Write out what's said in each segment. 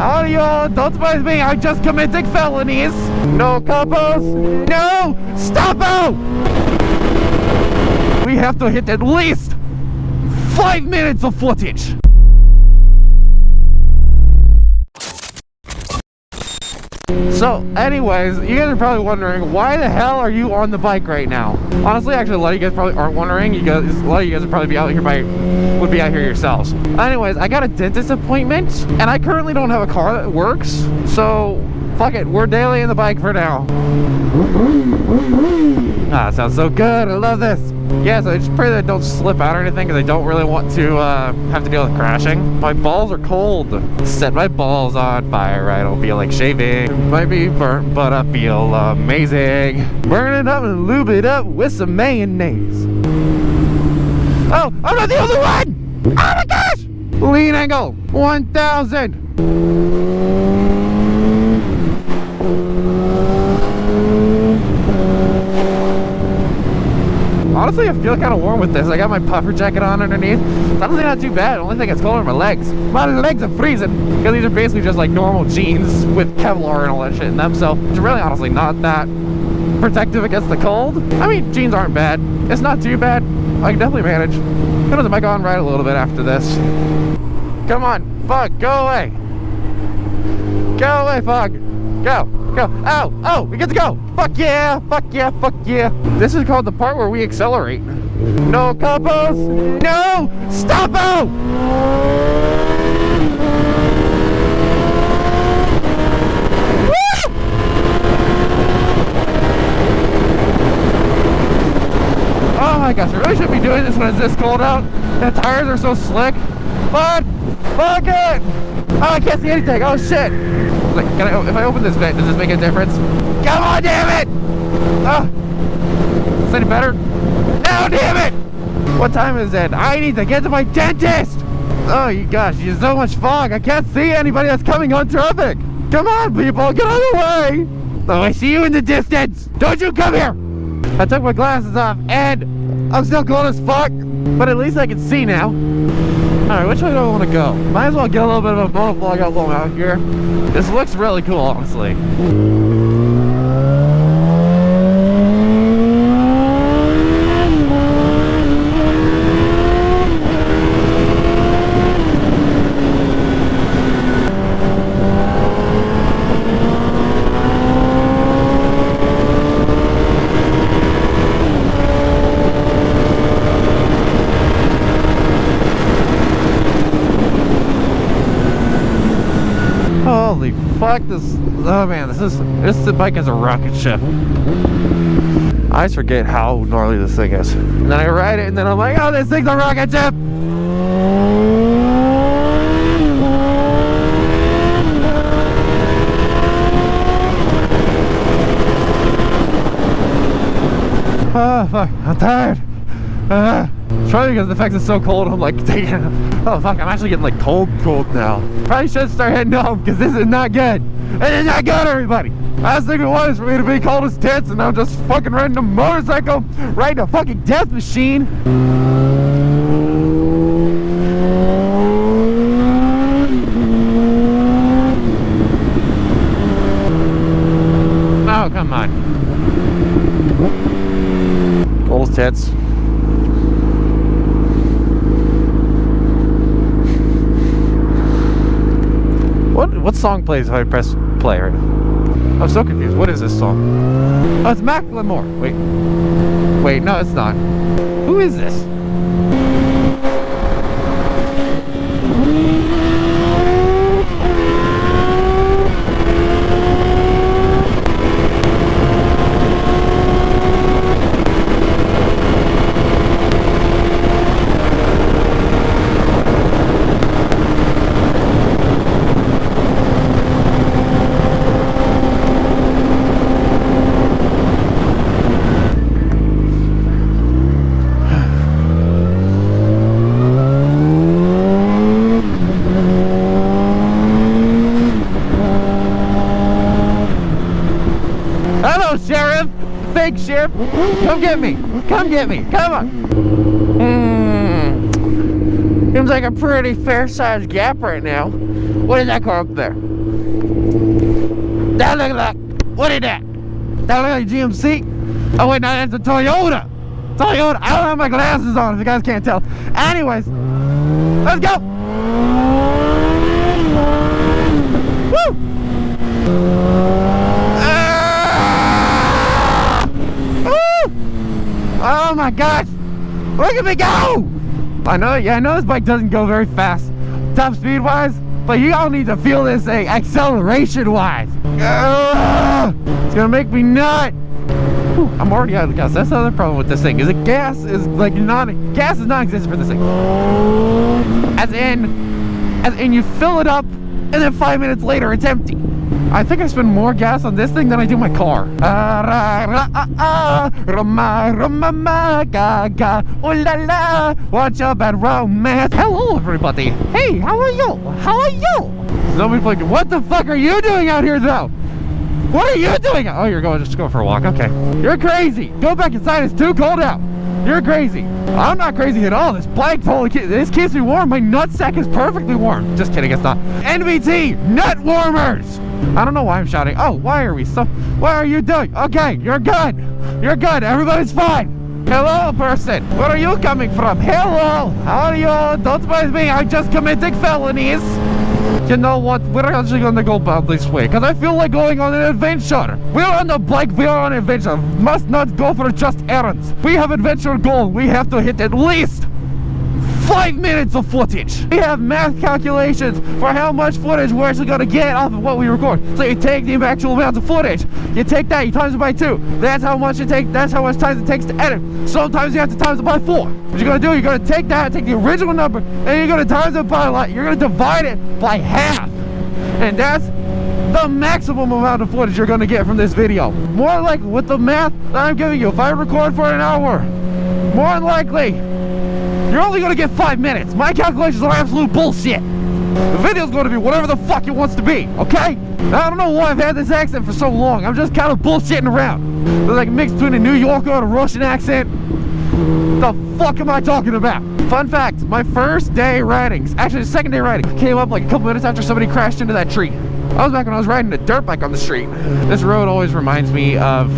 All y'all, don't surprise me, I'm just committing felonies. No couples, no, stop out! We have to hit at least 5 minutes of footage. So, anyways, you guys are probably wondering, why the hell are you on the bike right now? Honestly, actually, a lot of you guys probably aren't wondering. A lot of you guys would probably be out here would be out here yourselves. Anyways, I got a dentist appointment, and I currently don't have a car that works, so fuck it, we're dailying the bike for now. Ah, it sounds so good. I love this. Yeah, so I just pray that I don't slip out or anything, because I don't really want to have to deal with crashing. My balls are cold. Set my balls on fire. I don't feel like shaving. Might be burnt, but I feel amazing. Burn it up and lube it up with some mayonnaise. Oh, I'm not the only one! Oh my gosh! Lean angle, 1,000. Honestly, I feel kind of warm with this. I got my puffer jacket on underneath. It's honestly not too bad. The only thing that's cold are my legs. My legs are freezing because these are basically just like normal jeans with Kevlar and all that shit in them. So it's really honestly not that protective against the cold. I mean, jeans aren't bad. It's not too bad. I can definitely manage. I'm gonna the bike on ride a little bit after this. Come on, Fog, go away. Go away, Fog. Go. Go. Oh, oh, we get to go. Fuck yeah, fuck yeah, fuck yeah. This is called the part where we accelerate. No couples. No, stop out. Woo! Oh my gosh, I really shouldn't be doing this when it's this cold out. The tires are so slick. But fuck it. Oh, I can't see anything. Oh shit. Like, if I open this vent, does this make a difference? Come on, damn it! Is any better? No, damn it! What time is it? I need to get to my dentist! Oh, you gosh, there's so much fog. I can't see anybody that's coming on traffic. Come on, people, get out of the way! Oh, I see you in the distance. Don't you come here! I took my glasses off, and I'm still cold as fuck, but at least I can see now. Alright, which way do I want to go? Might as well get a little bit of a moto vlog out while I'm out here. This looks really cool, honestly. Holy fuck, this, oh man, this bike is a rocket ship. I just forget how gnarly this thing is. And then I ride it and then I'm like, oh, this thing's a rocket ship! Oh fuck, I'm tired. It's probably because the fact it's so cold, I'm like taking, oh fuck, I'm actually getting like cold now. Probably should start heading home because this is not good. It is not good, everybody. Last thing it was for me to be cold as tits, and I'm just fucking riding a motorcycle, riding a fucking death machine. Oh, come on. Cold as tits. What song plays if I press play right now? I'm so confused. What is this song? Oh, it's Macklemore. Wait, no, it's not. Who is this? Hello, Sheriff! Fake Sheriff! Come get me! Come get me! Come on! Seems like a pretty fair-sized gap right now. What is that car up there? That look like, what is that? That look like GMC? Oh wait, no, that's a Toyota. Toyota. I don't have my glasses on if you guys can't tell. Anyways, let's go. Woo! Oh my gosh! Look at me go! I know, yeah, I know this bike doesn't go very fast, top speed wise, but you all need to feel this thing acceleration wise. It's gonna make me nut. I'm already out of gas. That's the other problem with this thing. Is that gas is like gas is non-existent for this thing. As in you fill it up and then 5 minutes later it's empty. I think I spend more gas on this thing than I do my car. What's your bad romance? Hello everybody. Hey, how are you? How are you? Somebody's like, what the fuck are you doing out here though? What are you doing? Oh, you're just going for a walk. Okay. You're crazy. Go back inside. It's too cold out. You're crazy. I'm not crazy at all. This bike totally keeps me warm. My nutsack is perfectly warm. Just kidding. It's not. NVT nut warmers. I don't know why I'm shouting. Oh, why are we so? What are you doing? Okay, you're good. You're good. Everybody's fine. Hello, person. Where are you coming from? Hello. How are you? Don't mind me. I'm just committing felonies. You know what? We're actually gonna go about this way because I feel like going on an adventure. We're on the bike. We are on an adventure. Must not go for just errands. We have adventure goal. We have to hit at least 5 minutes of footage. We have math calculations for how much footage we're actually gonna get off of what we record. So you take the actual amount of footage, you take that, you times it by 2. That's how much it takes. That's how much time it takes to edit. Sometimes you have to times it by 4. What you're gonna do? You're gonna take that, take the original number, and you're gonna times it by like you're gonna divide it by half, and that's the maximum amount of footage you're gonna get from this video. More like with the math that I'm giving you, if I record for an hour, more than likely you're only gonna get 5 minutes. My calculations are absolute bullshit. The video's gonna be whatever the fuck it wants to be, okay? I don't know why I've had this accent for so long. I'm just kind of bullshitting around. It's like a mix between a New Yorker and a Russian accent. The fuck am I talking about? Fun fact, my first day riding, actually the second day riding, came up like a couple minutes after somebody crashed into that tree. I was back when I was riding a dirt bike on the street. This road always reminds me of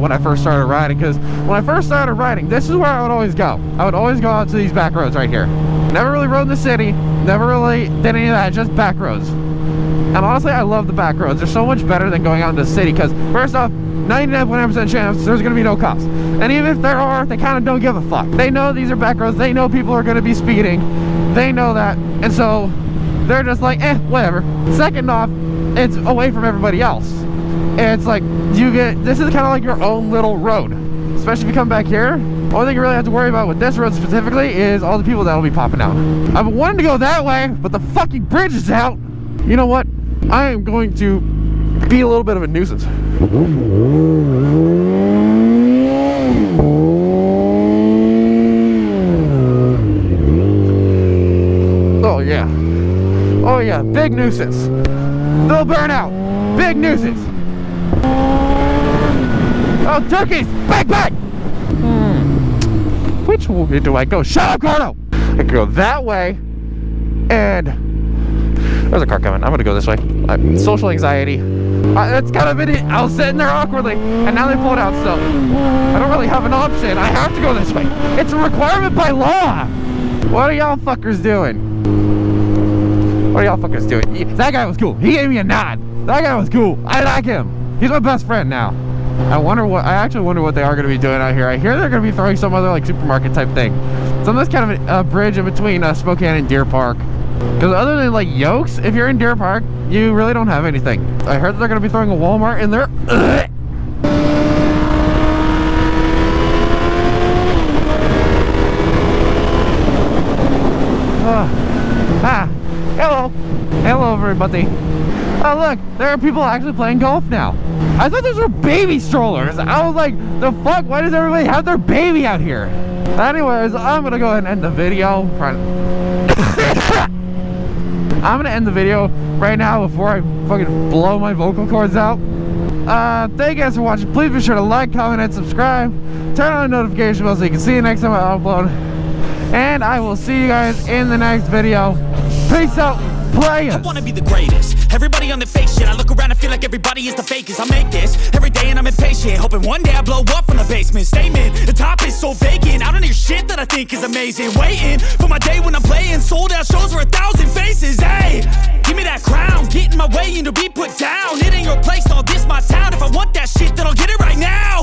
when I first started riding, because when I first started riding, this is where I would always go. I would always go out to these back roads right here. Never really rode in the city, never really did any of that, just back roads. And honestly, I love the back roads. They're so much better than going out into the city, because first off, 99.9% chance there's going to be no cops. And even if there are, they kind of don't give a fuck. They know these are back roads. They know people are going to be speeding. They know that. And so they're just like, whatever. Second off, it's away from everybody else. It's like, this is kind of like your own little road. Especially if you come back here. Only thing you really have to worry about with this road specifically is all the people that will be popping out. I've been wanting to go that way, but the fucking bridge is out. You know what? I am going to be a little bit of a nuisance. Oh yeah. Oh yeah, big nuisance. No burnout. Big nuisance. Oh, turkeys! Back! Which way do I go? Shut up, Cardo! I can go that way, and there's a car coming. I'm gonna go this way. Social anxiety. That's kind of it. I was sitting there awkwardly, and now they pulled out, so I don't really have an option. I have to go this way. It's a requirement by law. What are y'all fuckers doing? What are y'all fuckers doing? That guy was cool. He gave me a nod. That guy was cool. I like him. He's my best friend now. I actually wonder what they are going to be doing out here. I hear they're going to be throwing some other like supermarket type thing. Some of this kind of a bridge in between Spokane and Deer Park. Because other than like Yokes, if you're in Deer Park, you really don't have anything. I heard that they're going to be throwing a Walmart in there. Hello everybody. Oh look, there are people actually playing golf now. I thought those were baby strollers. I was like, the fuck, why does everybody have their baby out here? Anyways, I'm gonna go ahead and end the video. I'm gonna end the video right now before I fucking blow my vocal cords out. Thank you guys for watching. Please be sure to like, comment, and subscribe. Turn on the notification bell so you can see the next time I upload. And I will see you guys in the next video. Peace out. players. I wanna be the greatest. Everybody on the fake shit. I look around and feel like everybody is the fakest. I make this every day and I'm impatient, hoping one day I blow up from the basement. Statement, the top is so vacant. I don't hear shit that I think is amazing. Waiting for my day when I'm playing sold out shows for 1,000 faces. Hey, give me that crown, get in my way and to be put down. It ain't your place, all this my town. If I want that shit, then I'll get it right now.